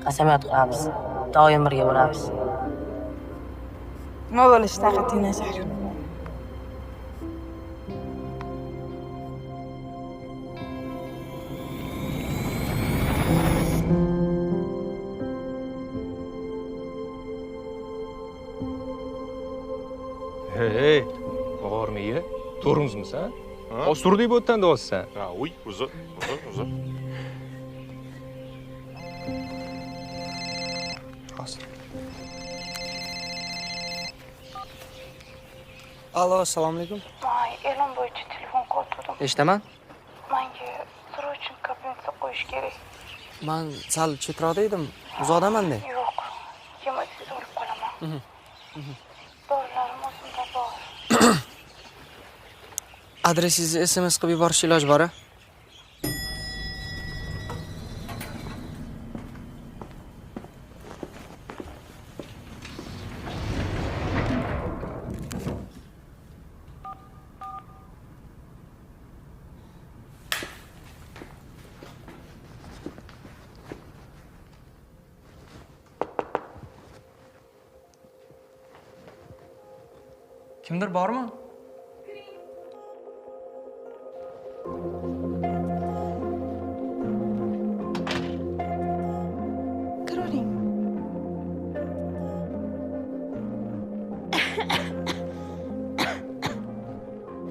Qasamyod qilamiz. Doim birga bo'lamiz. Nima bo'lishi taqating nazar. Hey, og'irmiga? To'rmizmisan? Osturdik bu yerdan deyapsan. Ha, uy, uzr. Alo, assalomu alaykum. Voy, e'lon bo'yicha telefon qildim. Eshitaman. Menga srochnik kabinetga qo'yish kerak. Men sal chetroqda edim. Uzoqdaman-da. Yo'q, yemaksiz o'lib qolaman. Dorilarim o'zimda bor. Adresingizni SMS qilib yuborish iloji bor-a? Kimdir bormi? Kiravering.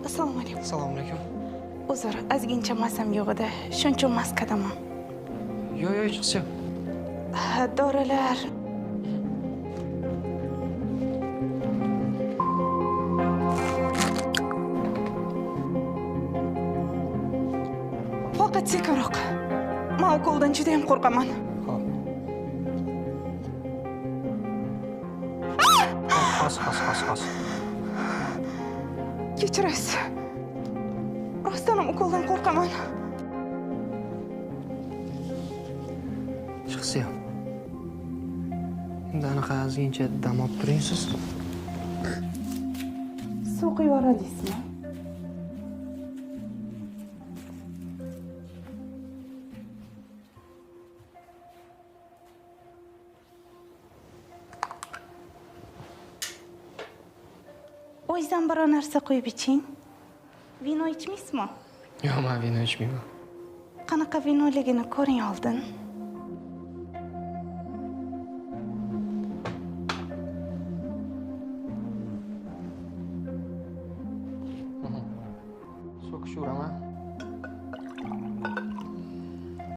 Assalomu alaykum. Assalomu alaykum. Uzr, ozgincha masam yo'q edi. Shuncha maskadaman. Yo'q, hech qisi yo'q. Dorilar. Faqat sekinroq. Men ukoldan juda ham qo'rqaman. Xos. Kechirasiz. Rostdan ham ukoldan qo'rqaman. Hech qisi yo'q. Endi anaqa ozgincha dam olib turingsiz. Suv quyib yuborasizmi? O'zdan biror narsa qo'yib iching. Vino ichmaysizmi? Yo'q, men vino ichmayman. Qanaqa vinoligini ko'ring oldin.